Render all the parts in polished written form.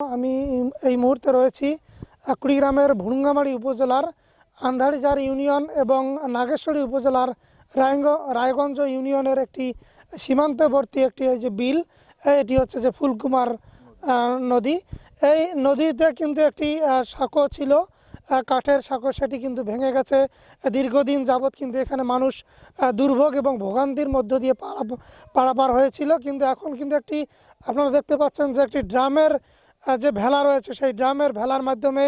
আমি এই মুহূর্তে রয়েছি কুড়িগ্রামের ভুরুঙ্গামারী উপজেলার আন্ধারীঝাড় ইউনিয়ন এবং নাগেশ্বরী উপজেলার রায়গঞ্জ ইউনিয়নের একটি সীমান্তবর্তী একটি এই যে বিল, এটি হচ্ছে যে ফুলকুমার নদী। এই নদীতে কিন্তু একটি সাঁকো ছিল, কাঠের সাঁকো, সেটি কিন্তু ভেঙে গেছে। দীর্ঘদিন যাবৎ কিন্তু এখানে মানুষ দুর্ভোগ এবং ভোগান্তির মধ্য দিয়ে পারাপার হয়েছিল। কিন্তু এখন কিন্তু একটি আপনারা দেখতে পাচ্ছেন যে একটি ড্রামের যে ভেলা রয়েছে, সেই ড্রামের ভেলার মাধ্যমে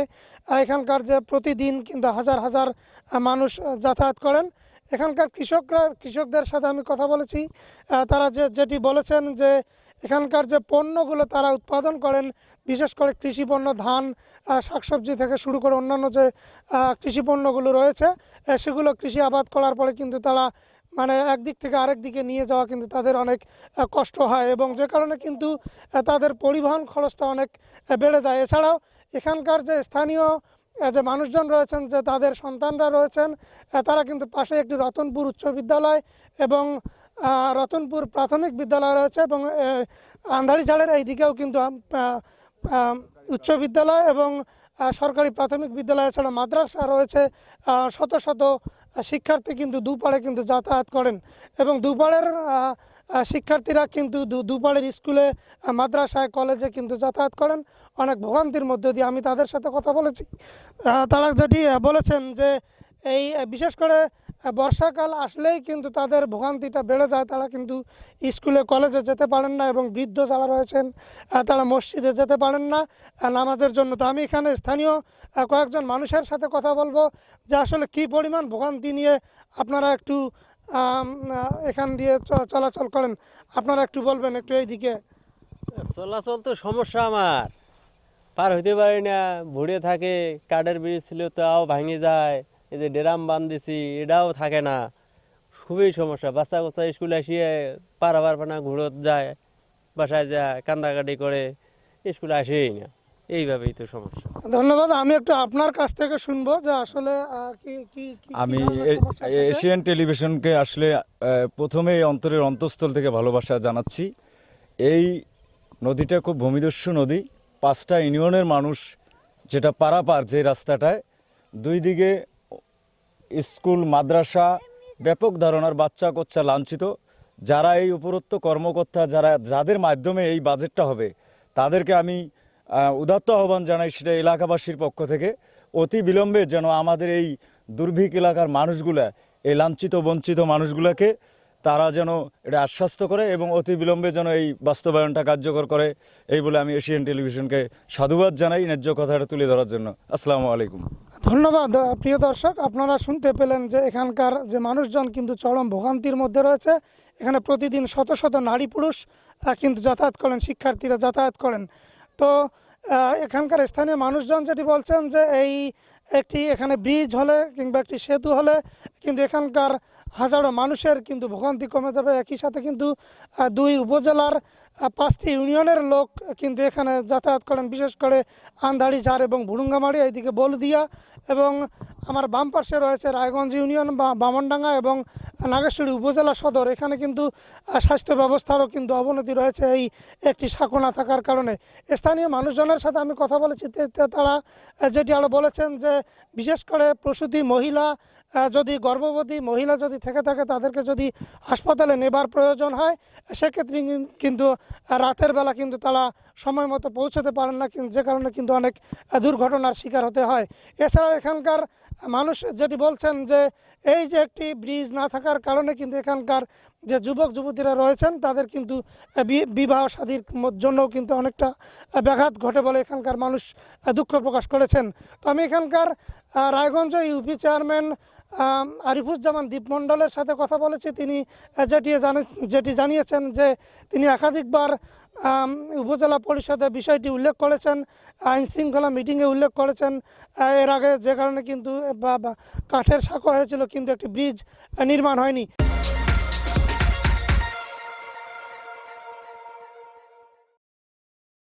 এখানকার যে প্রতিদিন কিন্তু হাজার হাজার মানুষ যাতায়াত করেন। এখানকার কৃষকদের সাথে আমি কথা বলেছি, তারা যেটি বলেছেন যে এখানকার যে পণ্যগুলো তারা উৎপাদন করেন, বিশেষ করে কৃষিপণ্য, ধান, শাকসবজি থেকে শুরু করে অন্যান্য যে কৃষিপণ্যগুলো রয়েছে, সেগুলো কৃষি আবাদ করার পরে কিন্তু তারা একদিক থেকে আরেক দিকে নিয়ে যাওয়া কিন্তু তাদের অনেক কষ্ট হয়, এবং যে কারণে কিন্তু তাদের পরিবহন খরচটা অনেক বেড়ে যায়। এছাড়াও এখানকার যে স্থানীয় যে মানুষজন রয়েছেন, যে তাদের সন্তানরা রয়েছেন, তারা কিন্তু পাশে একটি রতনপুর উচ্চ বিদ্যালয় এবং রতনপুর প্রাথমিক বিদ্যালয় রয়েছে, এবং আন্ধারীঝাড়ের এই দিকেও কিন্তু উচ্চ বিদ্যালয় এবং সরকারি প্রাথমিক বিদ্যালয় এছাড়া মাদ্রাসা রয়েছে। শত শত শিক্ষার্থী কিন্তু দুপাড়ে কিন্তু যাতায়াত করেন, এবং দুপাড়ের শিক্ষার্থীরা কিন্তু দুপাড়ের স্কুলে, মাদ্রাসায়, কলেজে কিন্তু যাতায়াত করেন অনেক ভোগান্তির মধ্য দিয়ে। আমি তাদের সাথে কথা বলেছি, তারা যেটি বলেছেন যে এই বিশেষ করে বর্ষাকাল আসলেই কিন্তু তাদের ভোগান্তিটা বেড়ে যায়। তারা কিন্তু স্কুলে কলেজে যেতে পারেন না, এবং বৃদ্ধ যারা রয়েছেন তারা মসজিদে যেতে পারেন না নামাজের জন্য। তো আমি এখানে স্থানীয় কয়েকজন মানুষের সাথে কথা বলবো যে আসলে কী পরিমাণ ভোগান্তি নিয়ে আপনারা একটু এখান দিয়ে চলাচল করেন। আপনারা একটু বলবেন একটু এইদিকে। চলাচল তো সমস্যা, আমার পার হইতে পারি না, ভুড়ে থাকে। কাঠের ব্রিজ ছিল, তাও ভাঙে যায়। এই যে ড্রাম বাঁধেছি, এটাও থাকে না, খুবই সমস্যা। বাচ্চা কাচ্চা স্কুলে আসিয়ে পারাবার না, ঘুরত যায়, বাসায় যায়, কান্দাকাটি করে, স্কুলে আসেই না। এইভাবেই তো সমস্যা। ধন্যবাদ। আমি একটু আপনার কাছ থেকে শুনবো যে আসলে আমি এশিয়ান টেলিভিশনকে আসলে প্রথমেই অন্তরের অন্তঃস্থল থেকে ভালোবাসা জানাচ্ছি। এই নদীটা খুব ভূমিদস্যু নদী। 5টা ইউনিয়নের মানুষ যেটা পারাপার, যে রাস্তাটায় দুই দিকে স্কুল, মাদ্রাসা, ব্যাপক ধরনের বাচ্চা কোচ্চা লাঞ্ছিত। যারা এই উপরোক্ত কর্মকর্তা, যাদের মাধ্যমে এই বাজেটটা হবে, তাদেরকে আমি উদাত্ত আহ্বান জানাই, সেটা এলাকাবাসীর পক্ষ থেকে অতি বিলম্বে যেন আমাদের এই দুর্ভিক্ষ এলাকার মানুষগুলা, এই লাঞ্ছিত বঞ্চিত মানুষগুলোকে তারা যেন এটা আশ্বস্ত করে এবং অতি বিলম্বে যেন এই বাস্তবায়নটা কার্যকর করে, এই বলে আমি এশিয়ান টেলিভিশনকে সাধুবাদ জানাই ন্যায্য কথাটা তুলে ধরার জন্য। আসসালামু আলাইকুম। ধন্যবাদ। প্রিয় দর্শক, আপনারা শুনতে পেলেন যে এখানকার যে মানুষজন কিন্তু চরম ভোগান্তির মধ্যে রয়েছে। এখানে প্রতিদিন শত শত নারী পুরুষ কিন্তু যাতায়াত করেন, শিক্ষার্থীরা যাতায়াত করেন। তো এখানকার স্থানীয় মানুষজন যেটি বলছেন যে একটি এখানে ব্রিজ হলে কিংবা একটি সেতু হলে কিন্তু এখানকার হাজারো মানুষের কিন্তু ভোগান্তি কমে যাবে। একই সাথে কিন্তু 2 উপজেলার 5টি ইউনিয়নের লোক কিন্তু এখানে যাতায়াত করেন, বিশেষ করে আন্ধারীঝাড় এবং ভুরুঙ্গামারী, এইদিকে বলদিয়া, এবং আমার বাম পাশে রয়েছে রায়গঞ্জ ইউনিয়ন বা বামনডাঙ্গা এবং নাগেশ্বরী উপজেলা সদর। এখানে কিন্তু স্বাস্থ্য ব্যবস্থারও কিন্তু অবনতি রয়েছে এই একটি সাঁকো না থাকার কারণে। স্থানীয় মানুষজনের সাথে আমি কথা বলেছি, তারা যেটি আরও বলেছেন যে বিশেষ করে প্রসূতি মহিলা, যদি গর্ভবতী মহিলা যদি থেকে থাকে, তাদেরকে যদি হাসপাতালে নেবার প্রয়োজন হয়, সেক্ষেত্রে কিন্তু রাতের বেলা কিন্তু তারা সময় মতো পৌঁছতে পারেন না, যে কারণে কিন্তু অনেক দুর্ঘটনার শিকার হতে হয়। এছাড়াও এখানকার মানুষ যেটি বলছেন যে এই যে একটি ব্রিজ না থাকার কারণে কিন্তু এখানকার যে যুবক যুবতীরা রয়েছেন, তাদের কিন্তু বিবাহ শাদীর জন্যও কিন্তু অনেকটা ব্যাঘাত ঘটে বলে এখানকার মানুষ দুঃখ প্রকাশ করেছেন। তো আমি এখানকার রায়গঞ্জ ইউপি চেয়ারম্যান আরিফুজ্জামান দীপমণ্ডলের সাথে কথা বলেছি। তিনি যেটি জানিয়েছেন যে তিনি একাধিকবার উপজেলা পরিষদে বিষয়টি উল্লেখ করেছেন, আইন শৃঙ্খলা মিটিংয়ে উল্লেখ করেছেন এর আগে, যে কারণে কিন্তু কাঠের সাঁকো হয়েছিল কিন্তু একটি ব্রিজ নির্মাণ হয়নি।